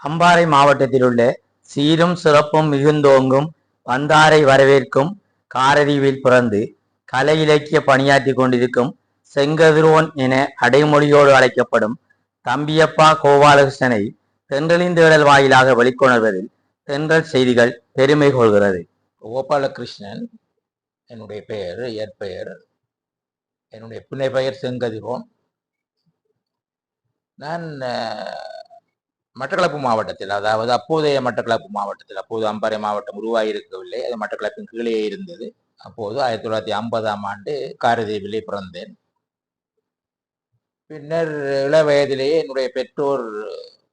அம்பாறை மாவட்டத்திலுள்ள சீரும் சிறப்பும் மிகுந்தோங்கும் வந்தாரை வரவேற்கும் காரதீவில் பிறந்து கலை இலக்கிய பணியாற்றிக் கொண்டிருக்கும் செங்கதிரோன் என அடைமொழியோடு அழைக்கப்படும் தம்பியப்பா கோபாலகிருஷ்ணனை தென்றலின் தேடல் வாயிலாக வெளிக்கொணர்வதில் தென்றல் செய்திகள் பெருமை கொள்கிறது. கோபாலகிருஷ்ணன் என்னுடைய பெயர், இயற்பெயர். என்னுடைய புனை பெயர் செங்கதிரோன். நான் மட்டக்களப்பு மாவட்டத்தில், அதாவது அப்போதைய மட்டக்களப்பு மாவட்டத்தில், அப்போது அம்பாறை மாவட்டம் உருவாகியிருக்கவில்லை, அது மட்டக்களப்பின் கீழே இருந்தது. அப்போது 1950ஆம் ஆண்டு காரதீவிலே பிறந்தேன். பின்னர் இள வயதிலேயே என்னுடைய பெற்றோர்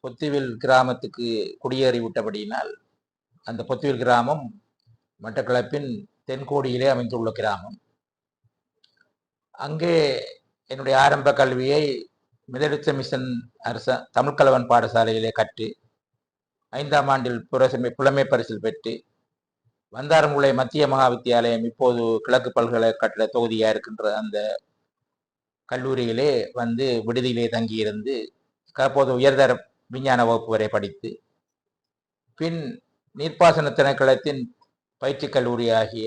பொத்துவில் கிராமத்துக்கு குடியேறி விட்டபடியினால், அந்த பொத்துவில் கிராமம் மட்டக்களப்பின் தென்கோடியிலே அமைந்துள்ள கிராமம். அங்கே என்னுடைய ஆரம்ப கல்வியை மெதடிஸ்ட் மிஷன் அரச தமிழ்கலவன் பாடசாலையிலே கற்று 5ஆம் ஆண்டில் புலமை பரிசில் பெற்று வந்தாரங்குளை மத்திய மகா வித்தியாலயம், இப்போது கிழக்கு பல்கலைக்கழக தொகுதியாக இருக்கின்ற அந்த கல்லூரியிலே வந்து விடுதியிலே தங்கியிருந்து அப்போது உயர்தர விஞ்ஞான வகுப்பு வரை படித்து, பின் நீர்ப்பாசன திணைக்களத்தின் பயிற்சி கல்லூரி ஆகிய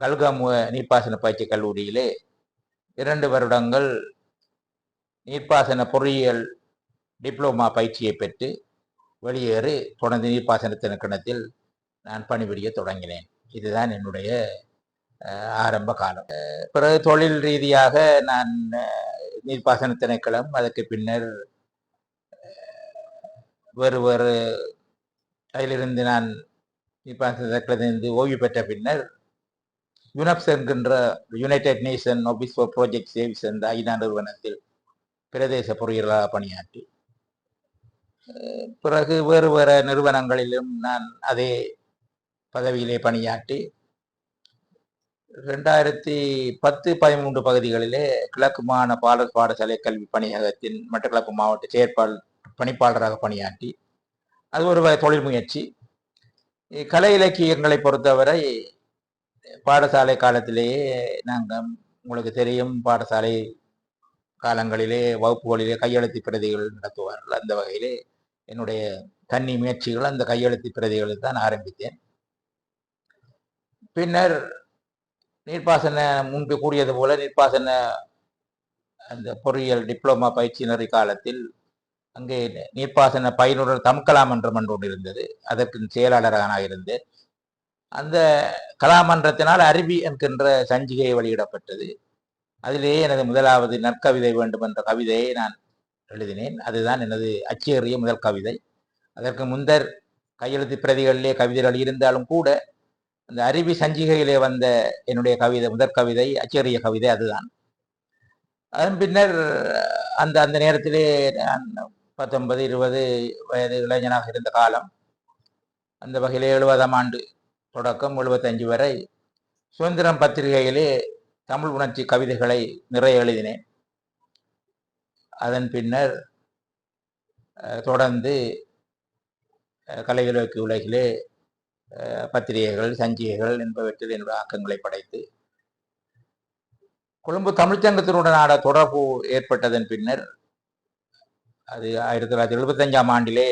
கல்காமுக நீர்ப்பாசன பயிற்சி கல்லூரியிலே 2 வருடங்கள் நீர்ப்பாசன பொறியியல் டிப்ளோமா பயிற்சியை பெற்று வெளியேறி தொடர்ந்து நீர்ப்பாசன திணைக்களத்தில் நான் பணிபுரிய தொடங்கினேன். இதுதான் என்னுடைய ஆரம்ப காலம். பிறகு தொழில் ரீதியாக நான் நீர்ப்பாசன திணைக்களம், அதற்கு பின்னர் வேறு வேறு அதிலிருந்து நான் நீர்ப்பாசன திணைக்களத்திலிருந்து ஓய்வு பெற்ற பின்னர் யுனப்ஸ் என்கின்ற United nation office for project saves என்ற ஐநா நிறுவனத்தில் பிரதேச பொறியியலாளராக பணியாற்றி, பிறகு வேறு வேறு நிறுவனங்களிலும் நான் அதே பதவியிலே பணியாற்றி 2010-13 பகுதிகளிலே கிழக்கு மாகாண பாடசாலை கல்வி பணியகத்தின் மட்டக்களப்பு மாவட்ட பணிப்பாளராக பணியாற்றி, அது ஒரு தொழில் முயற்சி. கலை இலக்கியங்களை பொறுத்தவரை பாடசாலை காலத்திலேயே நாங்கள், உங்களுக்கு தெரியும், பாடசாலை காலங்களிலே வகுப்புகளிலே கையெழுத்து பிரதிகள் நடத்துவார்கள். அந்த வகையிலே என்னுடைய தனி முயற்சிகள் அந்த கையெழுத்து பிரதிகளில் தான் ஆரம்பித்தேன். பின்னர் நீர்ப்பாசன, முன்பு கூறியது போல, நீர்ப்பாசன அந்த பொறியியல் டிப்ளோமா பயிற்சி நெறி காலத்தில் அங்கே நீர்ப்பாசன பயிலுனர் தமிழ்கலாமன்றம் என்று ஒன்று இருந்தது. அதற்கு செயலாளராக இருந்தேன். அந்த கலாமன்றத்தினால் அருவி என்கின்ற சஞ்சிகை வெளியிடப்பட்டது. அதிலேயே எனது முதலாவது நற்கவிதை வேண்டும் என்ற கவிதையை நான் எழுதினேன். அதுதான் எனது அச்சேறிய முதல் கவிதை. அதற்கு முந்தர் கையெழுத்து பிரதிகளிலே கவிதைகள் இருந்தாலும் கூட அந்த அருவி சஞ்சிகையிலே வந்த என்னுடைய கவிதை, முதற் கவிதை, அச்சேறிய கவிதை அதுதான். அதன் பின்னர் அந்த நேரத்திலே நான் 19-20 வயது இளைஞனாக இருந்த காலம். அந்த வகையிலே 70ஆம் ஆண்டு தொடக்கம் 75 வரை சுதந்திரம் பத்திரிகையிலே தமிழ் உணர்ச்சி கவிதைகளை நிறைய எழுதினேன். அதன் பின்னர் தொடர்ந்து கலை இலக்கிய உலகிலே பத்திரிகைகள், சஞ்சிகைகள் என்பவற்றில் என்னுடைய ஆக்கங்களை படைத்து கொழும்பு தமிழ்ச்சங்கத்தினுடனான தொடர்பு ஏற்பட்டதன் பின்னர், அது 1975ஆம் ஆண்டிலே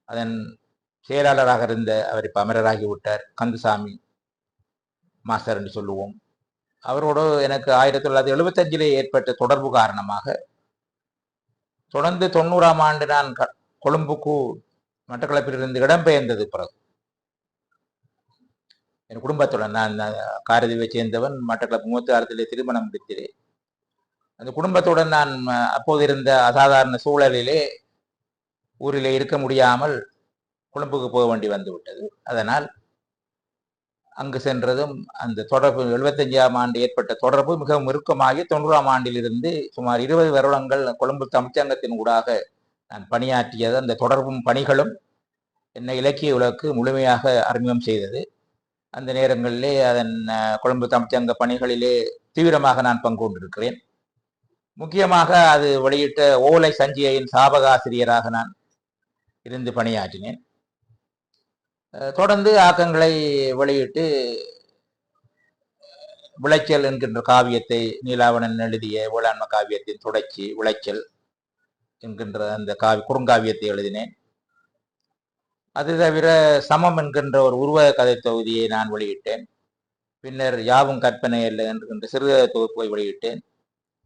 அதன் செயலாளராக இருந்த அவர் இப்போ அமரராகிவிட்டார், கந்தசாமி மாஸ்டர் என்று சொல்லுவோம். அவரோடு எனக்கு 1975 ஏற்பட்ட தொடர்பு காரணமாக தொடர்ந்து 90ஆம் ஆண்டு நான் கொழும்புக்கு மட்டக்களப்பிலிருந்து இடம்பெயர்ந்தது. பிறகு என் குடும்பத்துடன், நான் காரதீவை சேர்ந்தவன், மட்டக்களப்பு மூத்தாரத்திலே திருமணம் முடித்தேன். அந்த குடும்பத்துடன் நான் அப்போது இருந்த அசாதாரண சூழலிலே ஊரிலே இருக்க முடியாமல் கொழும்புக்கு போக வேண்டி வந்து விட்டது. அதனால் அங்கு சென்றதும் அந்த தொடர்பு 75ஆம் ஆண்டு ஏற்பட்ட தொடர்பு மிகவும் இறுக்கமாகி 90ஆம் ஆண்டிலிருந்து சுமார் 20 வருடங்கள் கொழும்பு தமிழ்ச்சங்கத்தின் ஊடாக நான் பணியாற்றியது. அந்த தொடர்பும் பணிகளும் என்னை இலக்கிய உலகுக்கு முழுமையாக அறிமுகம் செய்தது. அந்த நேரங்களிலே அதன் கொழும்பு தமிழ்ச்சங்க பணிகளிலே தீவிரமாக நான் பங்கு கொண்டிருக்கிறேன். முக்கியமாக அது வெளியிட்ட ஓலை சஞ்சிகையின் சாபகாசிரியராக நான் இருந்து பணியாற்றினேன். தொடர்ந்து ஆக்கங்களை வெளியிட்டு விளைச்சல் என்கின்ற காவியத்தை, நீலாவணன் எழுதிய வேளாண்மை காவியத்தின் தொடர்ச்சி விளைச்சல் என்கின்ற அந்த குறுங்காவியத்தை எழுதினேன். அது தவிர சமம் என்கின்ற ஒரு உருவ கதை தொகுதியை நான் வெளியிட்டேன். பின்னர் யாவும் கற்பனை அல்ல என்கின்ற சிறுகதை தொகுப்பை வெளியிட்டேன்.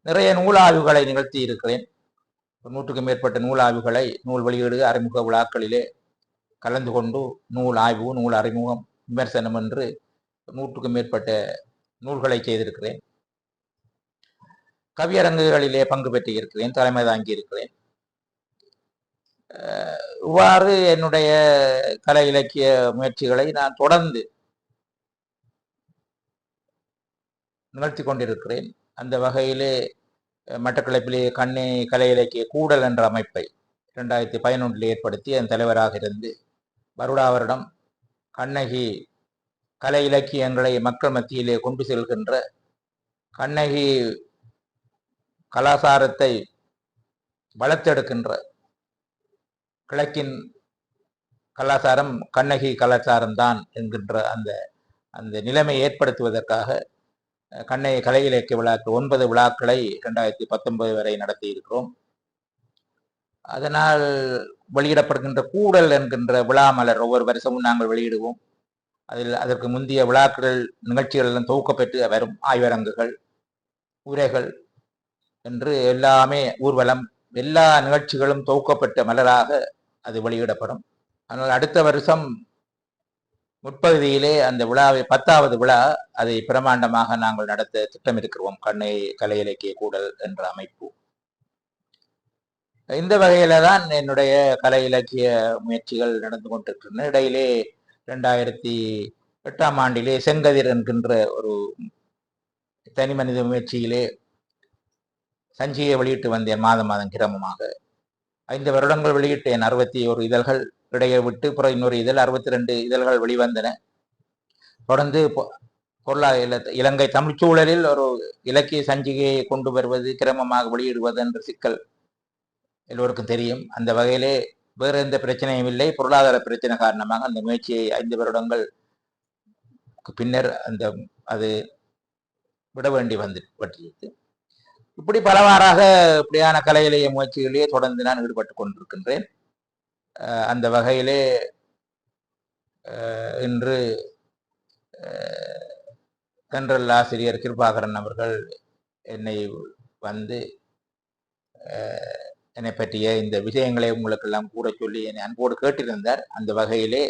நிறைய நூலாய்வுகளை நிகழ்த்தி இருக்கிறேன். 100க்கும் மேற்பட்ட நூலாய்வுகளை நூல் வெளியீடு அறிமுக விழாக்களிலே கலந்து கொண்டு நூல் ஆய்வு, நூல் அறிமுகம், விமர்சனம் என்று 100க்கும் மேற்பட்ட நூல்களை செய்திருக்கிறேன். கவியரங்குகளிலே பங்கு பெற்று இருக்கிறேன், தலைமை தாங்கி இருக்கிறேன். இவ்வாறு என்னுடைய கலை இலக்கிய முயற்சிகளை நான் தொடர்ந்து நிகழ்த்தி கொண்டிருக்கிறேன். அந்த வகையிலே மட்டக்களப்பிலே கண்ணை கலை இலக்கிய கூடல் என்ற அமைப்பை 2011 ஏற்படுத்தி அதன் தலைவராக இருந்து வருடா வருடம் கண்ணகி கலை இலக்கியங்களை மக்கள் மத்தியிலே கொண்டு செல்கின்ற, கண்ணகி கலாசாரத்தை வளர்த்தெடுக்கின்ற, கிழக்கின் கலாச்சாரம் கண்ணகி கலாச்சாரம்தான் என்கின்ற அந்த அந்த நிலைமையை ஏற்படுத்துவதற்காக கண்ணகி கலை இலக்கிய விழாக்கள் 9 விழாக்களை 2019 வரை நடத்தி இருக்கிறோம். அதனால் வெளியிடப்படுகின்ற கூடல் என்கின்ற விழா மலர் ஒவ்வொரு வருஷமும் நாங்கள் வெளியிடுவோம். அதற்கு முந்தைய விழாக்கள் நிகழ்ச்சிகள் எல்லாம் தொகுக்கப்பட்டு வரும். ஆய்வரங்குகள், உரைகள் என்று எல்லாமே ஊர்வலம், எல்லா நிகழ்ச்சிகளும் தொகுக்கப்பட்ட மலராக அது வெளியிடப்படும். ஆனால் அடுத்த வருஷம் முற்பகுதியிலே அந்த விழாவை 10வது விழா அதை பிரமாண்டமாக நாங்கள் நடத்த திட்டமிருக்கிறோம். கண்ணகி கலை இலக்கிய கூடல் என்ற அமைப்பு. இந்த வகையில தான் என்னுடைய கலை இலக்கிய முயற்சிகள் நடந்து கொண்டிருக்கின்றன. இடையிலே 2008ஆம் ஆண்டிலே செங்கதிர் என்கின்ற ஒரு தனி மனித முயற்சியிலே சஞ்சியை வெளியிட்டு வந்தேன். மாதம் கிரமமாக 5 வருடங்கள் வெளியிட்டேன். 61 இதழ்கள் இடையே விட்டு பிற இன்னொரு இதழ் 62 இதழ்கள் வெளிவந்தன. தொடர்ந்து இலங்கை தமிழ் சூழலில் ஒரு இலக்கிய சஞ்சிகையை கொண்டு வருவது, கிரமமாக வெளியிடுவது என்ற சிக்கல் எல்லோருக்கும் தெரியும். அந்த வகையிலே வேறு எந்த பிரச்சனையும் இல்லை. பொருளாதார பிரச்சனை காரணமாக அந்த முயற்சியை 5 வருடங்கள் பின்னர் அது விட வேண்டி பட்டிருக்கு. இப்படி பலவாறாக இப்படியான கலை இலக்கிய முயற்சிகளிலே தொடர்ந்து நான் ஈடுபட்டு கொண்டிருக்கின்றேன். அந்த வகையிலே இன்று தென்றல் ஆசிரியர் கிருபாகரன் அவர்கள் என்னை வந்து என்னை பற்றிய இந்த விஷயங்களை உங்களுக்கெல்லாம் கூட சொல்லி என்னை அன்போடு கேட்டிருந்தார். அந்த வகையிலே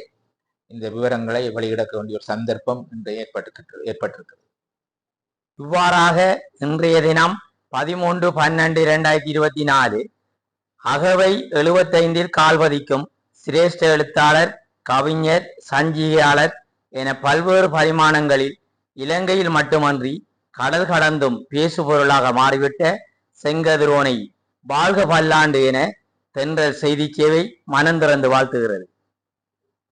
இந்த விவரங்களை வெளியிட வேண்டிய ஒரு சந்தர்ப்பம் இன்று ஏற்பட்டிருக்கிறது. இவ்வாறாக இன்றைய தினம் 13/12/2024 அகவை 75 கால்பதிக்கும் சிரேஷ்ட எழுத்தாளர், கவிஞர், சஞ்சிகையாளர் என பல்வேறு பரிமாணங்களில் இலங்கையில் மட்டுமன்றி கடல் கடந்தும் பேசுபொருளாக மாறிவிட்ட செங்கதிரோனை வாழ்க பல்லாண்டு என தென்றல் செய்தி சேவை மனந்திறந்து வாழ்த்துகிறது.